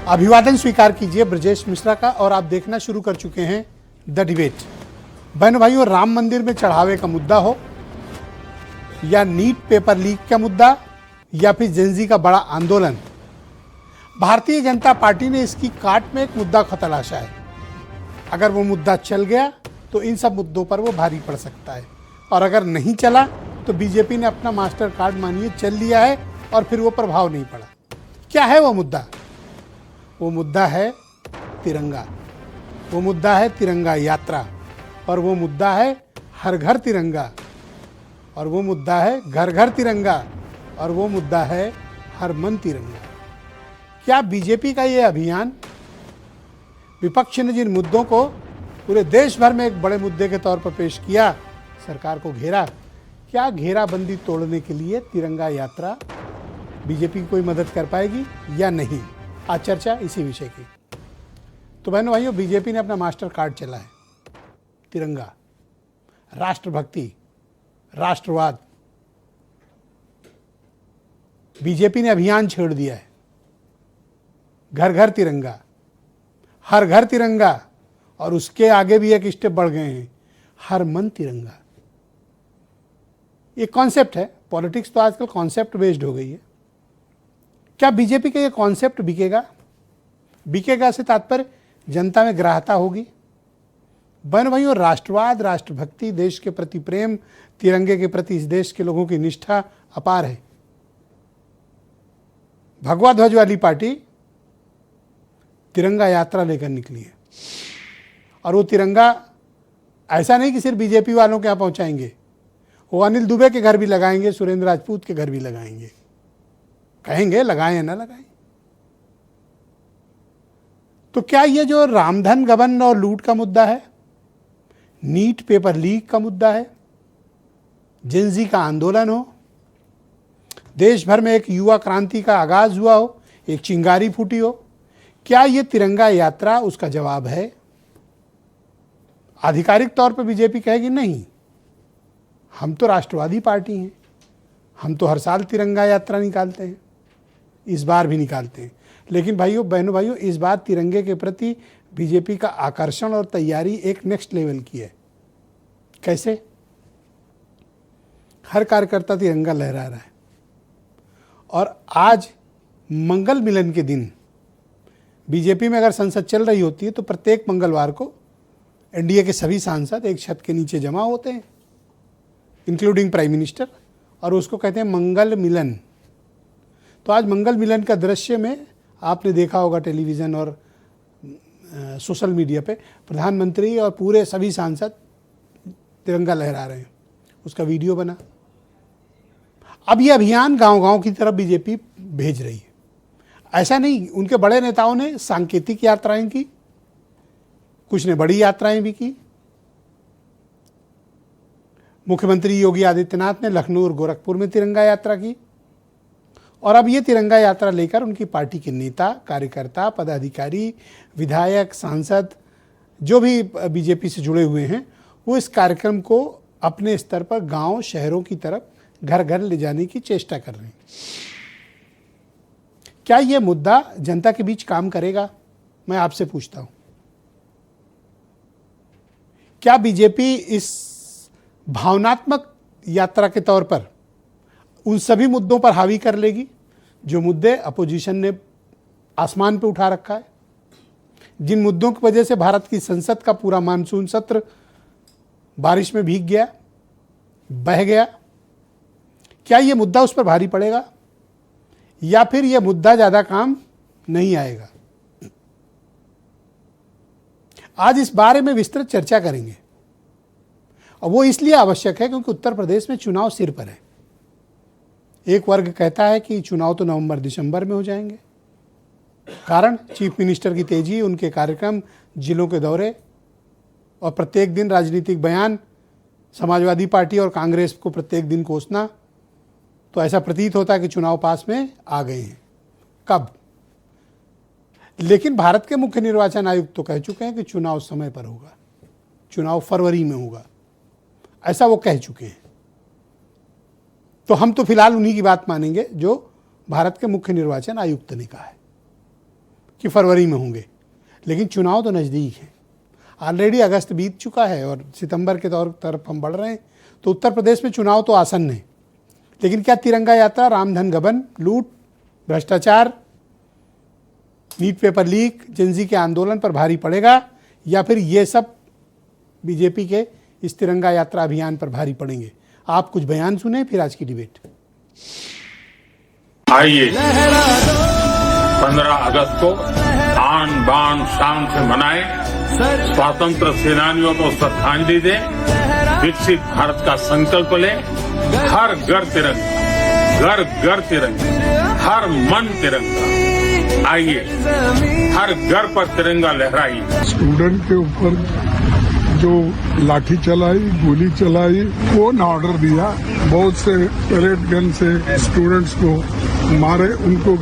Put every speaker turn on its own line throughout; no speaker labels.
अभिवादन स्वीकार कीजिए ब्रजेश मिश्रा का। और आप देखना शुरू कर चुके हैं द डिबेट। बहनों भाइयों, राम मंदिर में चढ़ावे का मुद्दा हो या नीट पेपर लीक का मुद्दा या फिर जेनजी का बड़ा आंदोलन, भारतीय जनता पार्टी ने इसकी काट में एक मुद्दा को तलाशा है। अगर वो मुद्दा चल गया तो इन सब मुद्दों पर वो भारी पड़ सकता है, और अगर नहीं चला तो बीजेपी ने अपना मास्टर कार्ड मानिए चल लिया है और फिर वो प्रभाव नहीं पड़ा। क्या है वो मुद्दा? वो मुद्दा है तिरंगा, वो मुद्दा है तिरंगा यात्रा, और वो मुद्दा है हर घर तिरंगा, और वो मुद्दा है घर घर तिरंगा, और वो मुद्दा है हर मन तिरंगा। क्या बीजेपी का ये अभियान, विपक्ष ने जिन मुद्दों को पूरे देश भर में एक बड़े मुद्दे के तौर पर पेश किया, सरकार को घेरा, क्या घेराबंदी तोड़ने के लिए तिरंगा यात्रा बीजेपी की कोई मदद कर पाएगी या नहीं? आज चर्चा इसी विषय की। तो बहनों भाइयों, बीजेपी ने अपना मास्टर कार्ड चला है, तिरंगा, राष्ट्रभक्ति, राष्ट्रवाद। बीजेपी ने अभियान छेड़ दिया है, घर घर तिरंगा, हर घर तिरंगा, और उसके आगे भी एक स्टेप बढ़ गए हैं, हर मन तिरंगा। ये कॉन्सेप्ट है। पॉलिटिक्स तो आजकल कॉन्सेप्ट बेस्ड हो गई है। क्या बीजेपी का ये कॉन्सेप्ट बिकेगा? बिकेगा से तात्पर्य जनता में ग्राह्यता होगी। बहनों भाइयों, राष्ट्रवाद, राष्ट्रभक्ति, देश के प्रति प्रेम, तिरंगे के प्रति इस देश के लोगों की निष्ठा अपार है। भगवा ध्वज वाली पार्टी तिरंगा यात्रा लेकर निकली है, और वो तिरंगा ऐसा नहीं कि सिर्फ बीजेपी वालों के यहाँ पहुंचाएंगे, वो अनिल दुबे के घर भी लगाएंगे, सुरेंद्र राजपूत के घर भी लगाएंगे। कहेंगे लगाएं या ना लगाएं। तो क्या ये जो रामधन गबन और लूट का मुद्दा है, नीट पेपर लीक का मुद्दा है, जेनजी का आंदोलन हो, देश भर में एक युवा क्रांति का आगाज हुआ हो, एक चिंगारी फूटी हो, क्या ये तिरंगा यात्रा उसका जवाब है? आधिकारिक तौर पर बीजेपी कहेगी नहीं, हम तो राष्ट्रवादी पार्टी हैं, हम तो हर साल तिरंगा यात्रा निकालते हैं, इस बार भी निकालते हैं। लेकिन भाइयों, बहनों भाइयों, इस बार तिरंगे के प्रति बीजेपी का आकर्षण और तैयारी एक नेक्स्ट लेवल की है। कैसे? हर कार्यकर्ता तिरंगा लहरा रहा है, और आज मंगल मिलन के दिन बीजेपी में अगर संसद चल रही होती है तो प्रत्येक मंगलवार को एनडीए के सभी सांसद एक छत के नीचे जमा होते हैं, इंक्लूडिंग प्राइम मिनिस्टर, और उसको कहते हैं मंगल मिलन। तो आज मंगल मिलन का दृश्य में आपने देखा होगा टेलीविज़न और सोशल मीडिया पे, प्रधानमंत्री और पूरे सभी सांसद तिरंगा लहरा रहे हैं, उसका वीडियो बना। अब ये अभियान गांव-गांव की तरफ बीजेपी भेज रही है। ऐसा नहीं, उनके बड़े नेताओं ने सांकेतिक यात्राएं की, कुछ ने बड़ी यात्राएं भी की। मुख्यमंत्री योगी आदित्यनाथ ने लखनऊ और गोरखपुर में तिरंगा यात्रा की, और अब ये तिरंगा यात्रा लेकर उनकी पार्टी के नेता, कार्यकर्ता, पदाधिकारी, विधायक, सांसद, जो भी बीजेपी से जुड़े हुए हैं, वो इस कार्यक्रम को अपने स्तर पर गांव, शहरों की तरफ घर घर ले जाने की चेष्टा कर रहे हैं। क्या ये मुद्दा जनता के बीच काम करेगा? मैं आपसे पूछता हूं। क्या बीजेपी इस भावनात्मक यात्रा के तौर पर उन सभी मुद्दों पर हावी कर लेगी जो मुद्दे अपोजिशन ने आसमान पे उठा रखा है, जिन मुद्दों की वजह से भारत की संसद का पूरा मानसून सत्र बारिश में भीग गया, बह गया? क्या यह मुद्दा उस पर भारी पड़ेगा, या फिर यह मुद्दा ज्यादा काम नहीं आएगा? आज इस बारे में विस्तृत चर्चा करेंगे, और वो इसलिए आवश्यक है क्योंकि उत्तर प्रदेश में चुनाव सिर पर है। एक वर्ग कहता है कि चुनाव तो नवंबर दिसंबर में हो जाएंगे। कारण चीफ मिनिस्टर की तेजी, उनके कार्यक्रम, जिलों के दौरे, और प्रत्येक दिन राजनीतिक बयान, समाजवादी पार्टी और कांग्रेस को प्रत्येक दिन कोसना। तो ऐसा प्रतीत होता है कि चुनाव पास में आ गए हैं। कब? लेकिन भारत के मुख्य निर्वाचन आयुक्त तो कह चुके हैं कि चुनाव समय पर होगा, चुनाव फरवरी में होगा, ऐसा वो कह चुके हैं। तो हम तो फिलहाल उन्हीं की बात मानेंगे जो भारत के मुख्य निर्वाचन आयुक्त ने कहा है। कि फरवरी में होंगे, लेकिन चुनाव तो नज़दीक है। ऑलरेडी अगस्त बीत चुका है और सितंबर के तरफ हम बढ़ रहे हैं, तो उत्तर प्रदेश में चुनाव तो आसन्न है। लेकिन क्या तिरंगा यात्रा रामधन गबन, लूट, भ्रष्टाचार, नीट पेपर लीक, जेंजी के आंदोलन पर भारी पड़ेगा, या फिर ये सब बीजेपी के इस तिरंगा यात्रा अभियान पर भारी पड़ेंगे? आप कुछ बयान सुने, फिर आज की डिबेट।
आइए 15 अगस्त को आन बान शान से मनाएं, स्वतंत्र सेनानियों को श्रद्धांजलि दें, विकसित भारत का संकल्प लें। हर घर तिरंगा, घर घर तिरंगा, हर मन तिरंगा। आइए हर घर पर तिरंगा लहराइए।
स्टूडेंट के ऊपर जो लाठी चलाई, गोली चलाई, वो न ऑर्डर दिया, बहुत से पैलेट गन से स्टूडेंट्स को मारे, उनको वो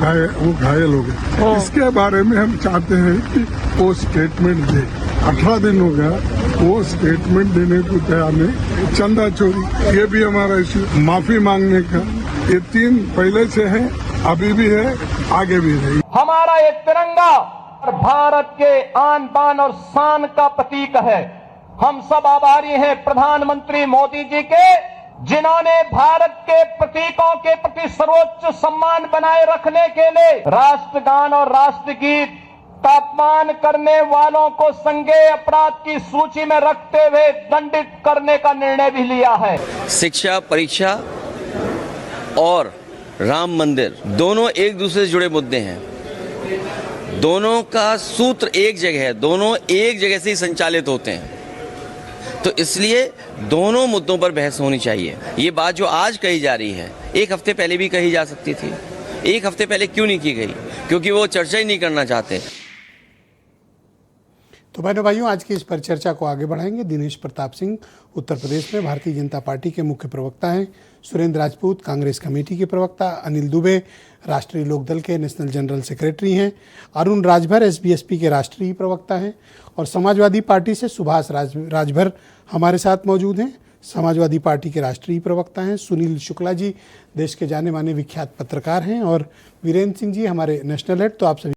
घायल हो गए। इसके बारे में हम चाहते हैं कि वो स्टेटमेंट दे। 18 दिन हो गया, वो स्टेटमेंट देने को तैयार नहीं। चंदा चोरी, ये भी हमारा इश्यू। माफी मांगने का, ये 3 पहले से है, अभी भी है, आगे भी है।
हमारा ये तिरंगा भारत के आन बान और शान का प्रतीक है। हम सब आभारी हैं प्रधानमंत्री मोदी जी के, जिन्होंने भारत के प्रतीकों के प्रति सर्वोच्च सम्मान बनाए रखने के लिए राष्ट्रगान और राष्ट्रगीत का अपमान करने वालों को संज्ञेय अपराध की सूची में रखते हुए दंडित करने का निर्णय भी लिया है।
शिक्षा, परीक्षा और राम मंदिर दोनों एक दूसरे से जुड़े मुद्दे हैं। दोनों का सूत्र एक जगह है, दोनों एक जगह से ही संचालित होते हैं। तो इसलिए दोनों मुद्दों पर बहस होनी चाहिए। ये बात जो आज कही जा रही है, 1 हफ्ते पहले भी कही जा सकती थी। 1 हफ्ते पहले क्यों नहीं की गई? क्योंकि वो चर्चा ही नहीं करना चाहते।
तो बहनों भाइयों, आज की इस पर चर्चा को आगे बढ़ाएंगे दिनेश प्रताप सिंह, उत्तर प्रदेश में भारतीय जनता पार्टी के मुख्य प्रवक्ता हैं, सुरेंद्र राजपूत कांग्रेस कमेटी के प्रवक्ता, अनिल दुबे राष्ट्रीय लोकदल के नेशनल जनरल सेक्रेटरी हैं, अरुण राजभर एसबीएसपी के राष्ट्रीय प्रवक्ता हैं, और समाजवादी पार्टी से सुभाष राजभर हमारे साथ मौजूद हैं, समाजवादी पार्टी के राष्ट्रीय प्रवक्ता हैं। सुनील शुक्ला जी देश के जाने माने विख्यात पत्रकार हैं, और वीरेंद्र सिंह जी हमारे नेशनल हेड। तो आप सभी